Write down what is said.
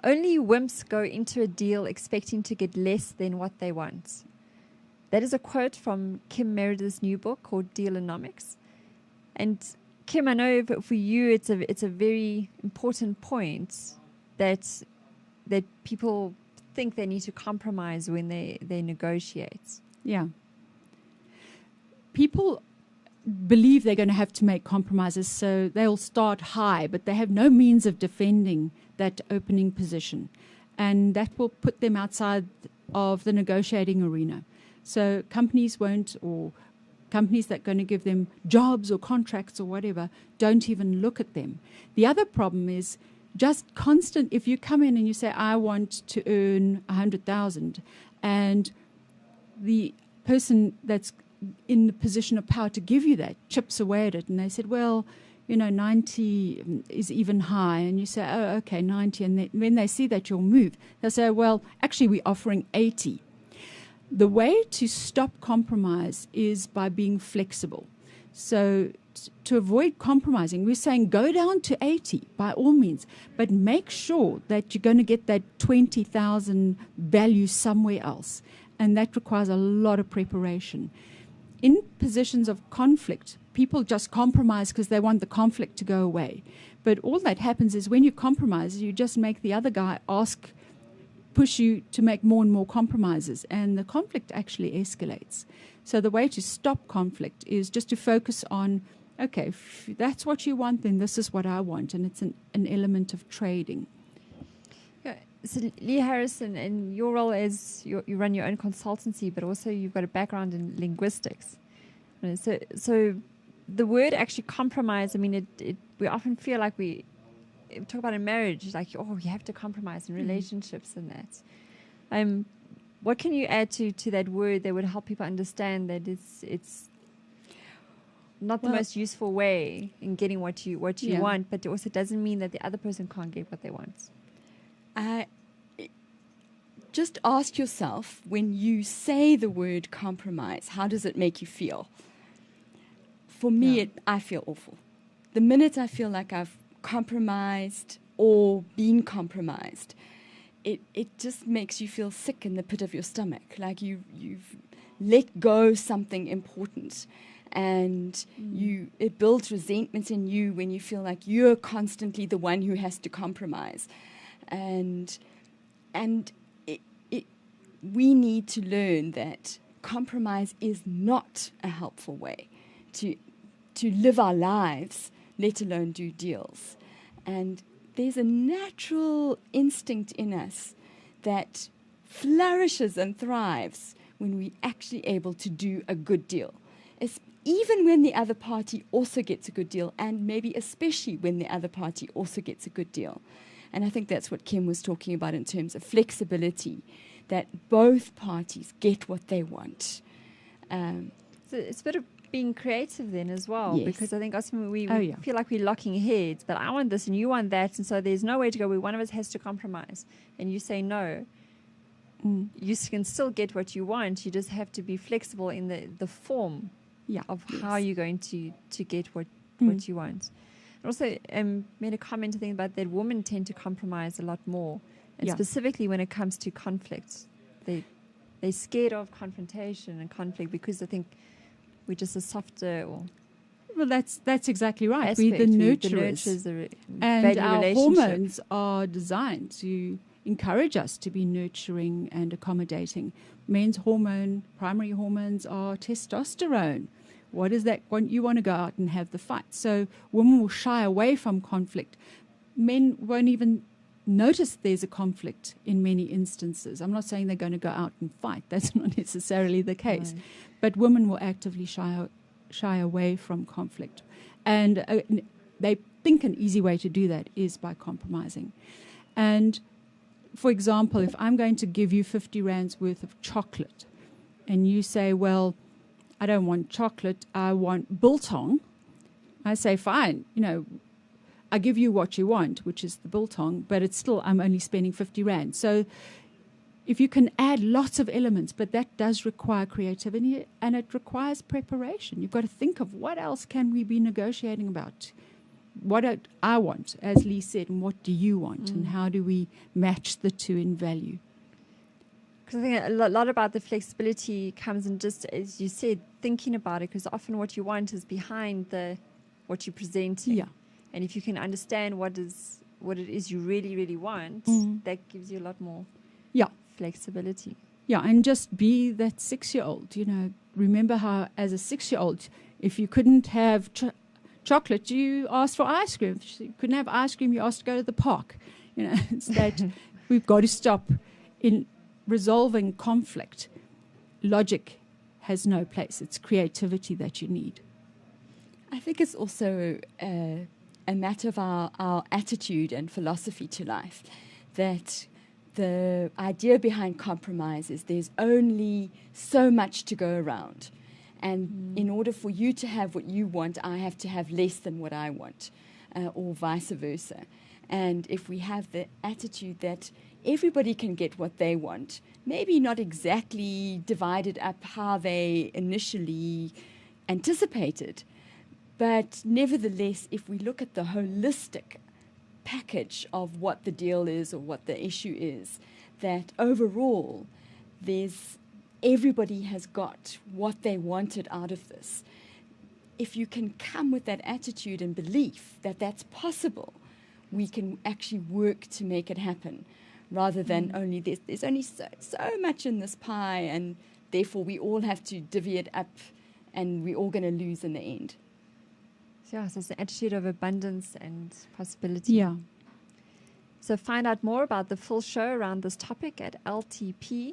Only wimps go into a deal expecting to get less than what they want. That is a quote from Kim Meredith's new book called Dealonomics. And Kim, I know for you it's a very important point that people think they need to compromise when they negotiate. Yeah. People believe they're going to have to make compromises, so they'll start high, but they have no means of defending that opening position. And that will put them outside of the negotiating arena. So companies won't, or companies that are going to give them jobs or contracts or whatever, don't even look at them. The other problem is just constant, if you come in and you say, I want to earn 100,000, and the person that's in the position of power to give you that chips away at it, and they said, well, 90 is even high, and you say, oh, okay, 90, and when they see that you'll move, they'll say, well, actually we're offering 80. The way to stop compromise is by being flexible. So to avoid compromising, we're saying go down to 80 by all means, but make sure that you're going to get that 20,000 value somewhere else. And that requires a lot of preparation. In positions of conflict, people just compromise because they want the conflict to go away. But all that happens is when you compromise, you just make the other guy push you to make more and more compromises, and the conflict actually escalates. So the way to stop conflict is just to focus on, okay, if that's what you want, then this is what I want, and it's an element of trading. Yeah. So Lee Harrison, in your role as you run your own consultancy, but also you've got a background in linguistics. So the word actually compromise, I mean, we often feel like we talk about in marriage, like, oh, you have to compromise in relationships and that. What can you add to that word that would help people understand that it's not the most useful way in getting what you want, but it also doesn't mean that the other person can't get what they want? Just ask yourself, when you say the word compromise, how does it make you feel? For me, I feel awful. The minute I feel like I've compromised or been compromised, it just makes you feel sick in the pit of your stomach, like you've let go something important, and it builds resentment in you when you feel like you're constantly the one who has to compromise, and we need to learn that compromise is not a helpful way to live our lives, let alone do deals. And there's a natural instinct in us that flourishes and thrives when we're actually able to do a good deal. It's even when the other party also gets a good deal, and maybe especially when the other party also gets a good deal. And I think that's what Kim was talking about in terms of flexibility, that both parties get what they want. So it's a bit of being creative then as well, Yes. because I think often we feel like we're locking heads, but I want this and you want that, and so there's no way to go where one of us has to compromise, and you say no. You can still get what you want, you just have to be flexible in the form of how you're going to get what you want. And also made a comment, I think, about that women tend to compromise a lot more, and specifically when it comes to conflict. They're scared of confrontation and conflict because I think we're just a softer Well, that's exactly right. aspect. We're the nurturers. And our hormones are designed to encourage us to be nurturing and accommodating. Men's primary hormones are testosterone. What is that? You want to go out and have the fight. So women will shy away from conflict. Men won't even notice there's a conflict in many instances. I'm not saying they're going to go out and fight. That's not necessarily the case. Right. But women will actively shy away from conflict. And they think an easy way to do that is by compromising. And, for example, if I'm going to give you 50 rands worth of chocolate, and you say, well, I don't want chocolate, I want biltong, I say, fine, I give you what you want, which is the biltong, but it's still, I'm only spending 50 rand. So if you can add lots of elements, but that does require creativity, and it requires preparation. You've got to think of what else can we be negotiating about I want, as Lee said, and what do you want, and how do we match the two in value? Because I think a lot about the flexibility comes in just, as you said, thinking about it, because often what you want is behind what you're presenting. Yeah. And if you can understand what it is you really, really want, that gives you a lot more flexibility. Yeah, and just be that 6-year-old. Remember how, as a 6-year-old, if you couldn't have chocolate, you asked for ice cream. If you couldn't have ice cream, you asked to go to the park. It's that we've got to stop in resolving conflict. Logic has no place. It's creativity that you need. I think it's also a matter of our attitude and philosophy to life, that the idea behind compromise is there's only so much to go around. And in order for you to have what you want, I have to have less than what I want, or vice versa. And if we have the attitude that everybody can get what they want, maybe not exactly divided up how they initially anticipated, but nevertheless, if we look at the holistic package of what the deal is or what the issue is, that overall everybody has got what they wanted out of this. If you can come with that attitude and belief that that's possible, we can actually work to make it happen, rather than only there's only so much in this pie, and therefore we all have to divvy it up and we're all going to lose in the end. So it's an attitude of abundance and possibility. Yeah. So find out more about the full show around this topic at ltp.ltnet.tv.